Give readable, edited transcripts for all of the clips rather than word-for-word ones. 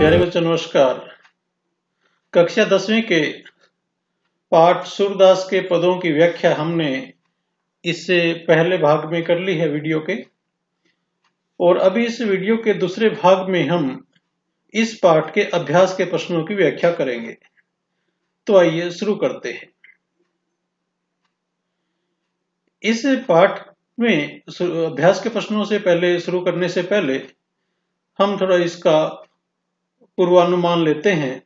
प्यारे बच्चों नमस्कार। कक्षा 10वीं के पाठ सूरदास के पदों की व्याख्या हमने इससे पहले भाग में कर ली है वीडियो के, और अभी इस वीडियो के दूसरे भाग में हम इस पाठ के अभ्यास के प्रश्नों की व्याख्या करेंगे। तो आइए शुरू करते हैं। इस पाठ में अभ्यास के प्रश्नों से पहले शुरू करने से पहले हम थोड़ा इसका पूर्वानुमान लेते हैं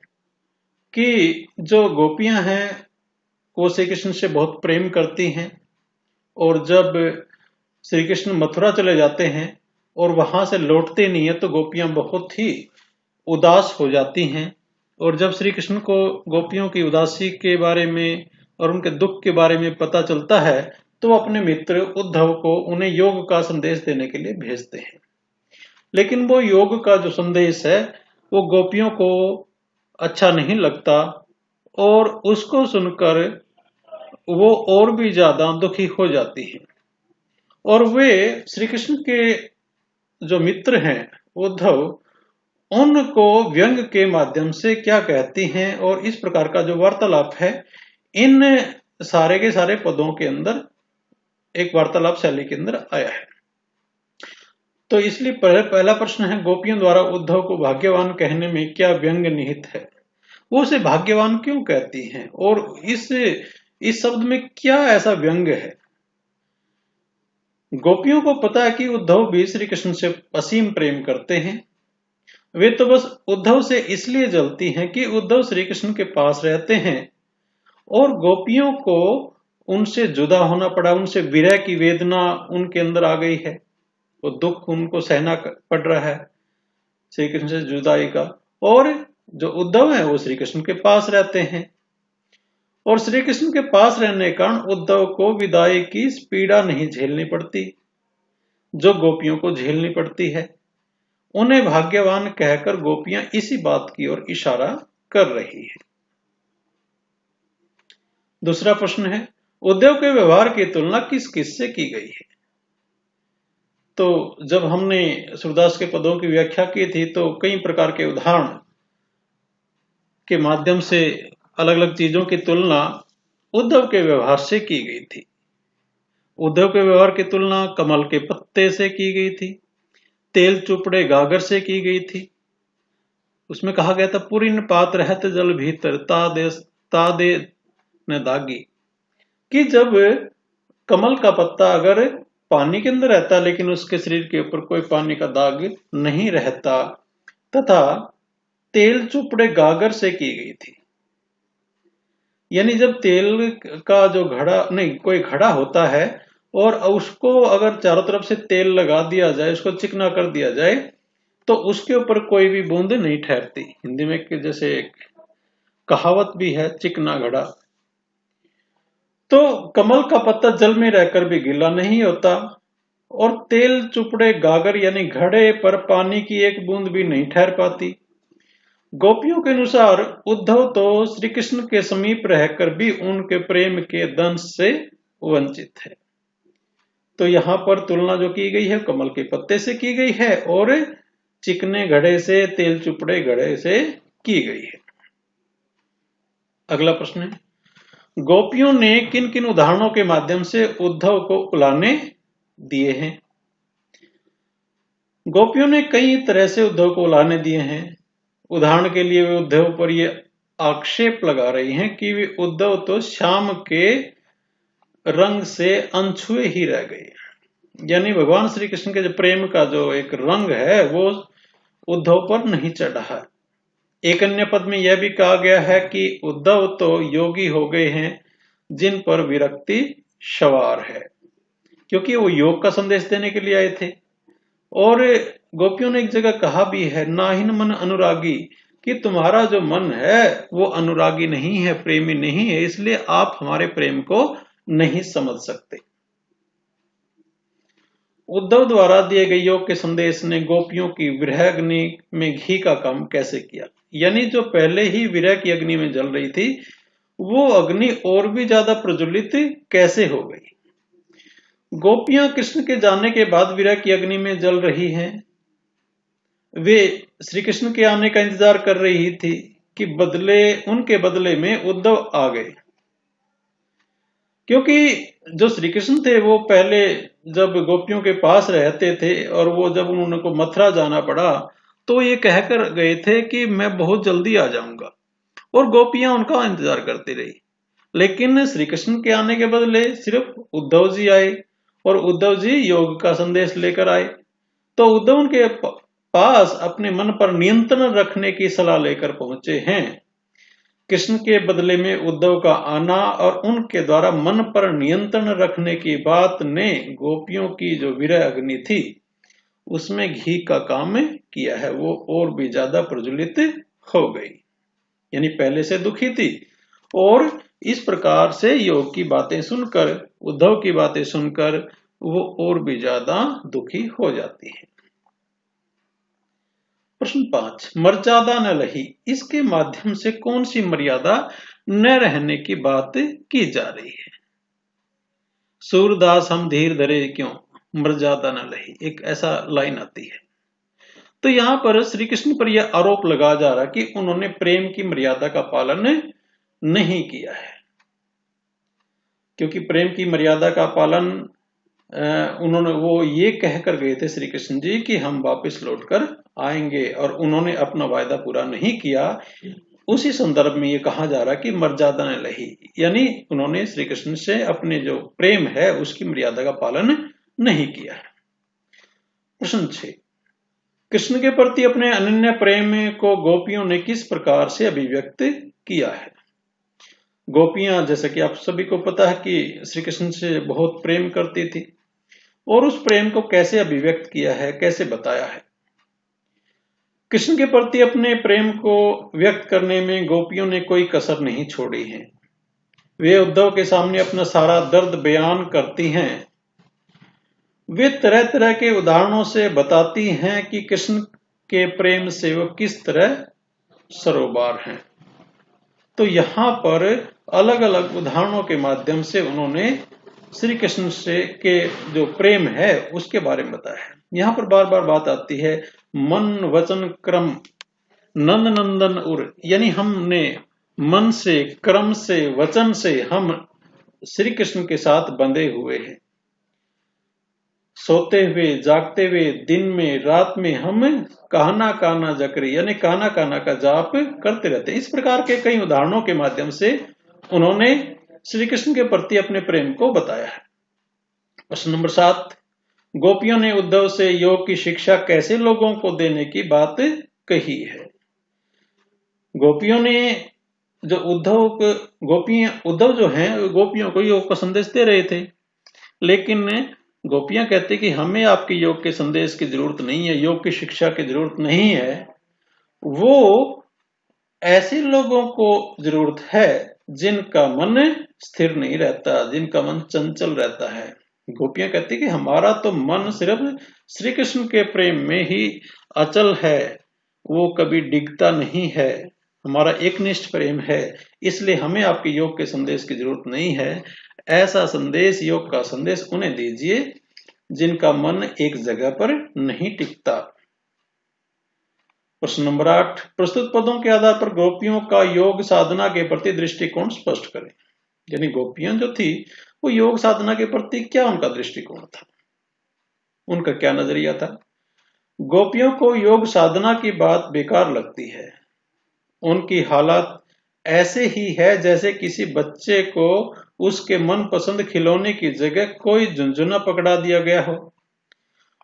कि जो गोपियां हैं वो श्री कृष्ण से बहुत प्रेम करती हैं, और जब श्री कृष्ण मथुरा चले जाते हैं और वहां से लौटते नहीं है तो गोपियां बहुत ही उदास हो जाती हैं। और जब श्री कृष्ण को गोपियों की उदासी के बारे में और उनके दुख के बारे में पता चलता है तो वो अपने मित्र उद्धव को उन्हें योग का संदेश देने के लिए भेजते हैं। लेकिन वो योग का जो संदेश है वो गोपियों को अच्छा नहीं लगता, और उसको सुनकर वो और भी ज्यादा दुखी हो जाती हैं। और वे श्री कृष्ण के जो मित्र हैं उद्धव, उनको व्यंग के माध्यम से क्या कहती हैं, और इस प्रकार का जो वार्तालाप है इन सारे के सारे पदों के अंदर एक वार्तालाप शैली के अंदर आया है। तो इसलिए पहला प्रश्न है, गोपियों द्वारा उद्धव को भाग्यवान कहने में क्या व्यंग निहित है? वो उसे भाग्यवान क्यों कहती हैं, और इस शब्द में क्या ऐसा व्यंग है? गोपियों को पता है कि उद्धव भी श्री कृष्ण से असीम प्रेम करते हैं। वे तो बस उद्धव से इसलिए जलती हैं कि उद्धव श्री कृष्ण के पास रहते हैं, और गोपियों को उनसे जुदा होना पड़ा, उनसे विरह की वेदना उनके अंदर आ गई है, वो दुख उनको सहना पड़ रहा है श्री कृष्ण से जुदाई का। और जो उद्धव है वो श्री कृष्ण के पास रहते हैं, और श्री कृष्ण के पास रहने के कारण उद्धव को विदाई की पीड़ा नहीं झेलनी पड़ती जो गोपियों को झेलनी पड़ती है। उन्हें भाग्यवान कहकर गोपियां इसी बात की ओर इशारा कर रही है। दूसरा प्रश्न है, उद्धव के व्यवहार की तुलना किस किस से की गई है? तो जब हमने सूरदास के पदों की व्याख्या की थी तो कई प्रकार के उदाहरण के माध्यम से अलग अलग चीजों की तुलना उद्धव के व्यवहार से की गई थी। उद्धव के व्यवहार की तुलना कमल के पत्ते से की गई थी, तेल चुपड़े गागर से की गई थी। उसमें कहा गया था, पुरीन पात रहत जल भीतर ता दे न दागी, कि जब कमल का पत्ता अगर पानी के अंदर रहता लेकिन उसके शरीर के ऊपर कोई पानी का दाग नहीं रहता, तथा तेल चुपड़े गागर से की गई थी। यानी जब तेल का जो कोई घड़ा होता है और उसको अगर चारों तरफ से तेल लगा दिया जाए, उसको चिकना कर दिया जाए, तो उसके ऊपर कोई भी बूंद नहीं ठहरती। हिंदी में जैसे एक कहावत भी है, चिकना घड़ा। तो कमल का पत्ता जल में रहकर भी गीला नहीं होता, और तेल चुपड़े गागर यानी घड़े पर पानी की एक बूंद भी नहीं ठहर पाती। गोपियों के अनुसार उद्धव तो श्री कृष्ण के समीप रहकर भी उनके प्रेम के दंश से वंचित है। तो यहां पर तुलना जो की गई है कमल के पत्ते से की गई है और चिकने घड़े से, तेल चुपड़े घड़े से की गई है। अगला प्रश्न है, गोपियों ने किन किन उदाहरणों के माध्यम से उद्धव को उलाने दिए हैं? गोपियों ने कई तरह से उद्धव को उलाने दिए हैं। उदाहरण के लिए वे उद्धव पर यह आक्षेप लगा रही हैं कि वे उद्धव तो श्याम के रंग से अनछुए ही रह गए। यानी भगवान श्री कृष्ण के जो प्रेम का जो एक रंग है वो उद्धव पर नहीं चढ़ा है। एक अन्य पद में यह भी कहा गया है कि उद्धव तो योगी हो गए हैं जिन पर विरक्ति सवार है, क्योंकि वो योग का संदेश देने के लिए आए थे। और गोपियों ने एक जगह कहा भी है, नाहिन मन अनुरागी, कि तुम्हारा जो मन है वो अनुरागी नहीं है, प्रेमी नहीं है, इसलिए आप हमारे प्रेम को नहीं समझ सकते। उद्धव द्वारा दिए गए योग के संदेश ने गोपियों की विरह अग्नि में घी का काम कैसे किया? यानी जो पहले ही विरह की अग्नि में जल रही थी वो अग्नि और भी ज्यादा प्रज्वलित कैसे हो गई? गोपियां कृष्ण के जाने के बाद विरह की अग्नि में जल रही हैं, वे श्री कृष्ण के आने का इंतजार कर रही थी कि उनके बदले में उद्धव आ गए। क्योंकि जो श्री कृष्ण थे वो पहले जब गोपियों के पास रहते थे और वो जब उनको मथुरा जाना पड़ा तो ये कहकर गए थे कि मैं बहुत जल्दी आ जाऊंगा, और गोपियां उनका इंतजार करती रही। लेकिन श्री कृष्ण के आने के बदले सिर्फ उद्धव जी आए, और उद्धव जी योग का संदेश लेकर आए। तो उद्धव उनके पास अपने मन पर नियंत्रण रखने की सलाह लेकर पहुंचे हैं। कृष्ण के बदले में उद्धव का आना और उनके द्वारा मन पर नियंत्रण रखने की बात ने गोपियों की जो विरह अग्नि थी उसमें घी का काम किया है, वो और भी ज्यादा प्रज्वलित हो गई। यानी पहले से दुखी थी और इस प्रकार से योग की बातें सुनकर, उद्धव की बातें सुनकर वो और भी ज्यादा दुखी हो जाती है। प्रश्न 5, मर्यादा न लही, इसके माध्यम से कौन सी मर्यादा न रहने की बात की जा रही है? सूरदास हम धीर धरे क्यों, मर्यादा न लही, एक ऐसा लाइन आती है। तो यहां पर श्री कृष्ण पर यह आरोप लगाया जा रहा कि उन्होंने प्रेम की मर्यादा का पालन नहीं किया है। क्योंकि प्रेम की मर्यादा का पालन उन्होंने वो ये कहकर गए थे श्री कृष्ण जी कि हम वापस लौटकर आएंगे, और उन्होंने अपना वायदा पूरा नहीं किया। उसी संदर्भ में ये कहा जा रहा कि मर्यादा न लही, यानी उन्होंने श्री कृष्ण से अपने जो प्रेम है उसकी मर्यादा का पालन नहीं किया है। प्रश्न 6, कृष्ण के प्रति अपने अनन्य प्रेम को गोपियों ने किस प्रकार से अभिव्यक्त किया है? गोपियां, जैसा कि आप सभी को पता है कि श्री कृष्ण से बहुत प्रेम करती थी, और उस प्रेम को कैसे अभिव्यक्त किया है, कैसे बताया है? कृष्ण के प्रति अपने प्रेम को व्यक्त करने में गोपियों ने कोई कसर नहीं छोड़ी है। वे उद्धव के सामने अपना सारा दर्द बयान करती हैं। वे तरह तरह के उदाहरणों से बताती हैं कि कृष्ण के प्रेम से वो किस तरह सरोबार हैं। तो यहाँ पर अलग अलग उदाहरणों के माध्यम से उन्होंने श्री कृष्ण से के जो प्रेम है उसके बारे में बताया है। यहाँ पर बार बार बात आती है मन वचन क्रम नंद नंदन उर, यानी हमने मन से, क्रम से, वचन से हम श्री कृष्ण के साथ बंधे हुए हैं। सोते हुए, जागते हुए, दिन में, रात में हम कान्हा कान्हा जकरी, यानी कान्हा कान्हा का जाप करते रहते हैं। इस प्रकार के कई उदाहरणों के माध्यम से उन्होंने श्री कृष्ण के प्रति अपने प्रेम को बताया है। प्रश्न नंबर 7, गोपियों ने उद्धव से योग की शिक्षा कैसे लोगों को देने की बात कही है? गोपियों ने जो उद्धव जो हैं गोपियों को योग का संदेश दे रहे थे, लेकिन गोपियां कहते कि हमें आपके योग के संदेश की जरूरत नहीं है, योग की शिक्षा की जरूरत नहीं है। वो ऐसे लोगों को जरूरत है जिनका मन स्थिर नहीं रहता, जिनका मन चंचल रहता है। गोपियां कहती कि हमारा तो मन सिर्फ श्री कृष्ण के प्रेम में ही अचल है, वो कभी डिगता नहीं है, हमारा एकनिष्ठ प्रेम है, इसलिए हमें आपके योग के संदेश की जरूरत नहीं है। ऐसा संदेश, योग का संदेश उन्हें दीजिए जिनका मन एक जगह पर नहीं टिकता। प्रश्न नंबर 8, प्रस्तुत पदों के आधार पर गोपियों का योग साधना के प्रति दृष्टिकोण स्पष्ट करें। यानी गोपियां जो थी वो योग साधना के प्रति क्या उनका दृष्टिकोण था, उनका क्या नजरिया था? गोपियों को योग साधना की बात बेकार लगती है। उनकी हालत ऐसे ही है जैसे किसी बच्चे को उसके मनपसंद खिलौने की जगह कोई झुनझुना पकड़ा दिया गया हो।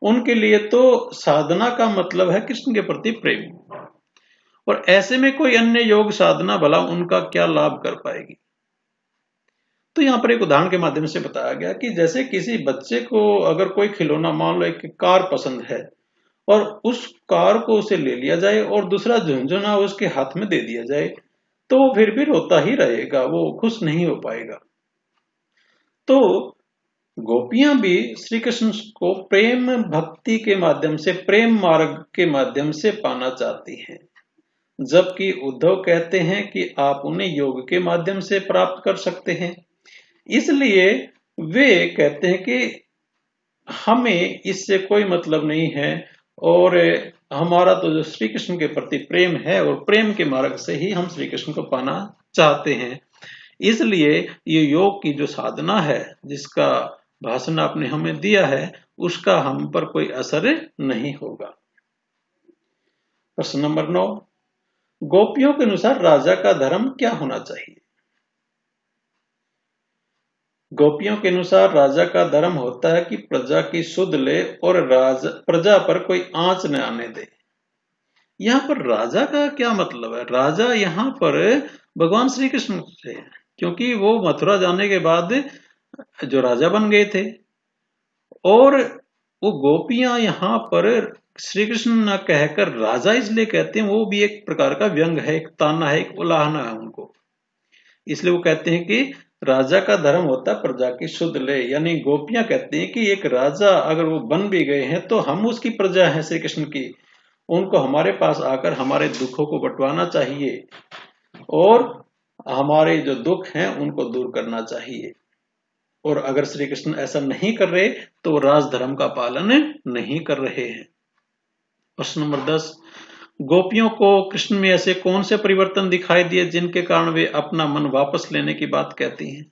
उनके लिए तो साधना का मतलब है कृष्ण के प्रति प्रेम, और ऐसे में कोई अन्य योग साधना भला उनका क्या लाभ कर पाएगी? तो यहाँ पर एक उदाहरण के माध्यम से बताया गया कि जैसे किसी बच्चे को अगर कोई खिलौना, मान लो एक कार पसंद है, और उस कार को उसे ले लिया जाए और दूसरा झुनझुना उसके हाथ में दे दिया जाए, तो वो फिर भी रोता ही रहेगा, वो खुश नहीं हो पाएगा। तो गोपियां भी श्री कृष्ण को प्रेम भक्ति के माध्यम से, प्रेम मार्ग के माध्यम से पाना चाहती हैं, जबकि उद्धव कहते हैं कि आप उन्हें योग के माध्यम से प्राप्त कर सकते हैं। इसलिए वे कहते हैं कि हमें इससे कोई मतलब नहीं है, और हमारा तो जो श्री कृष्ण के प्रति प्रेम है और प्रेम के मार्ग से ही हम श्री कृष्ण को पाना चाहते हैं। इसलिए ये योग की जो साधना है, जिसका भाषण आपने हमें दिया है, उसका हम पर कोई असर नहीं होगा। प्रश्न नंबर 9, गोपियों के अनुसार राजा का धर्म क्या होना चाहिए? गोपियों के अनुसार राजा का धर्म होता है कि प्रजा की सुध ले और प्रजा पर कोई आंच न आने दे। यहाँ पर राजा का क्या मतलब है? राजा यहाँ पर भगवान श्री कृष्ण से, क्योंकि वो मथुरा जाने के बाद जो राजा बन गए थे, और वो गोपियां यहाँ पर श्री कृष्ण न कहकर राजा इसलिए कहते हैं, वो भी एक प्रकार का व्यंग है, एक ताना है, एक उलाहना है उनको। इसलिए वो कहते हैं कि राजा का धर्म होता है प्रजा की सुध ले, यानी गोपियां कहते हैं कि एक राजा अगर वो बन भी गए हैं तो हम उसकी प्रजा हैं श्री कृष्ण की, उनको हमारे पास आकर हमारे दुखों को बंटवाना चाहिए और हमारे जो दुख हैं उनको दूर करना चाहिए। और अगर श्री कृष्ण ऐसा नहीं कर रहे तो राजधर्म का पालन नहीं कर रहे हैं। प्रश्न नंबर 10, गोपियों को कृष्ण में ऐसे कौन से परिवर्तन दिखाई दिए जिनके कारण वे अपना मन वापस लेने की बात कहती हैं?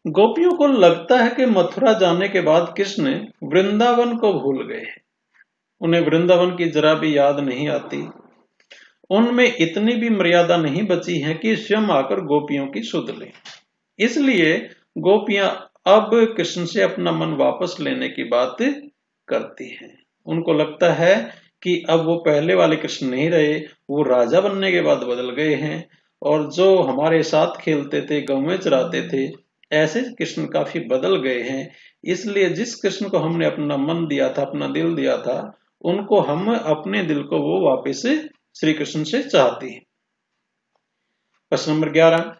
गोपियों को लगता है कि मथुरा जाने के बाद कृष्ण वृंदावन को भूल गए हैं, उन्हें वृंदावन की जरा भी याद नहीं आती, उनमें इतनी भी मर्यादा नहीं बची है कि स्वयं आकर गोपियों की सुध लें। इसलिए गोपियां अब कृष्ण से अपना मन वापस लेने की बात करती हैं। उनको लगता है कि अब वो पहले वाले कृष्ण नहीं रहे, वो राजा बनने के बाद बदल गए हैं, और जो हमारे साथ खेलते थे, गौवें चराते थे, ऐसे कृष्ण काफी बदल गए हैं। इसलिए जिस कृष्ण को हमने अपना मन दिया था, अपना दिल दिया था, उनको हम अपने दिल को वो वापस श्री कृष्ण से चाहती हैं। प्रश्न नंबर 11,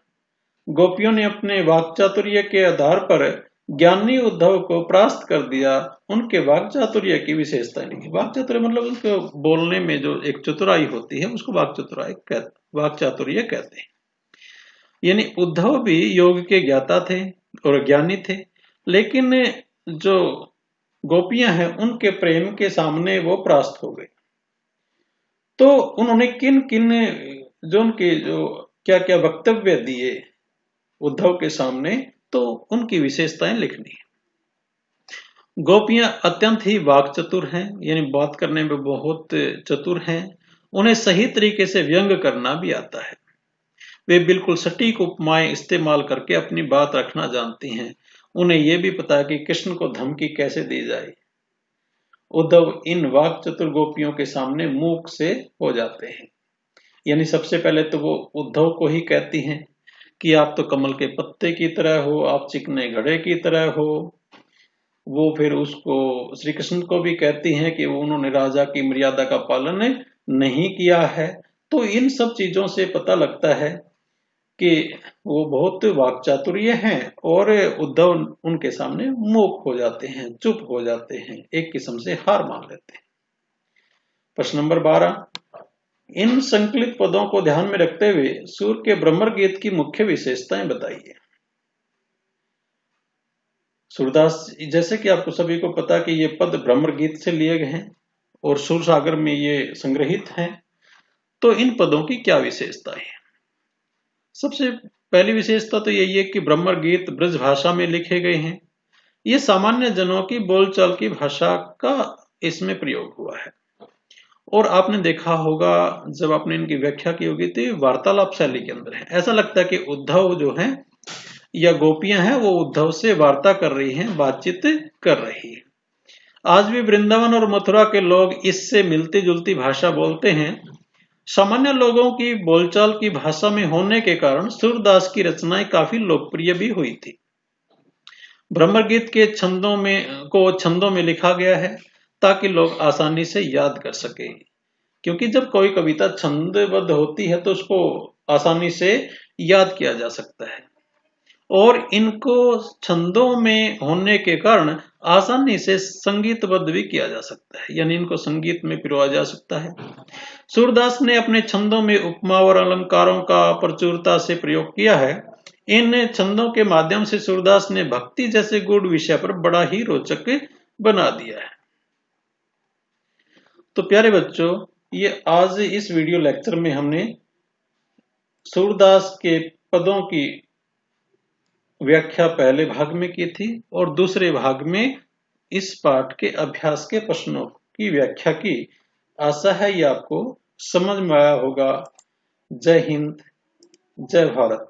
गोपियों ने अपने वाक्चातुर्य के आधार पर ज्ञानी उद्धव को परास्त कर दिया, उनके वाक्चातुर्य की विशेषता लिखी। वाक्चातुर्य मतलब उनके बोलने में जो एक चतुराई होती है उसको वाक्चातुर्य कहते हैं। यानी उद्धव भी योग के ज्ञाता थे और ज्ञानी थे, लेकिन जो गोपियां हैं उनके प्रेम के सामने वो परास्त हो गए। तो उन्होंने किन किन जो उनके जो क्या क्या वक्तव्य दिए उद्धव के सामने, तो उनकी विशेषताएं लिखनी है। गोपियां अत्यंत ही वाक चतुर हैं, यानी बात करने में बहुत चतुर हैं। उन्हें सही तरीके से व्यंग करना भी आता है। वे बिल्कुल सटीक उपमाएं इस्तेमाल करके अपनी बात रखना जानती हैं। उन्हें यह भी पता है कि कृष्ण को धमकी कैसे दी जाए। उद्धव इन वाक चतुर गोपियों के सामने मूक से हो जाते हैं। यानी सबसे पहले तो वो उद्धव को ही कहती हैं कि आप तो कमल के पत्ते की तरह हो, आप चिकने घड़े की तरह हो। वो फिर उसको श्री कृष्ण को भी कहती हैं कि उन्होंने राजा की मर्यादा का पालन नहीं किया है। तो इन सब चीजों से पता लगता है कि वो बहुत वाक्चातुर्य हैं, और उद्धव उनके सामने मूक हो जाते हैं, चुप हो जाते हैं, एक किस्म से हार मान लेते हैं। प्रश्न नंबर 12, इन संकलित पदों को ध्यान में रखते हुए सूर्य के ब्रह्मर गीत की मुख्य विशेषताएं बताइए। सूरदास, जैसे कि आपको सभी को पता कि ये पद ब्रह्मर गीत से लिए गए हैं और सूर सागर में ये संग्रहित हैं। तो इन पदों की क्या विशेषताएं हैं? सबसे पहली विशेषता तो यही है कि ब्रह्मर गीत ब्रज भाषा में लिखे गए हैं। ये सामान्य जनों की बोलचाल की भाषा का इसमें प्रयोग हुआ है। और आपने देखा होगा जब आपने इनकी व्याख्या की होगी तो वार्तालाप शैली के अंदर है। ऐसा लगता है कि उद्धव जो हैं या गोपियां हैं वो उद्धव से वार्ता कर रही हैं, बातचीत कर रही है। आज भी वृंदावन और मथुरा के लोग इससे मिलती जुलती भाषा बोलते हैं। सामान्य लोगों की बोलचाल की भाषा में होने के कारण सूरदास की रचनाएं काफी लोकप्रिय भी हुई थी। ब्रह्मर गीत के छंदों में लिखा गया है ताकि लोग आसानी से याद कर सके, क्योंकि जब कोई कविता छंदबद्ध होती है तो उसको आसानी से याद किया जा सकता है, और इनको छंदों में होने के कारण आसानी से संगीतबद्ध भी किया जा सकता है, यानी इनको संगीत में पिरोया जा सकता है। सूरदास ने अपने छंदों में उपमा और अलंकारों का प्रचुरता से प्रयोग किया है। इन छंदों के माध्यम से सूरदास ने भक्ति जैसे गूढ़ विषय पर बड़ा ही रोचक बना दिया है। तो प्यारे बच्चों, ये आज इस वीडियो लेक्चर में हमने सूरदास के पदों की व्याख्या पहले भाग में की थी और दूसरे भाग में इस पाठ के अभ्यास के प्रश्नों की व्याख्या की। आशा है ये आपको समझ में आया होगा। जय हिंद, जय भारत।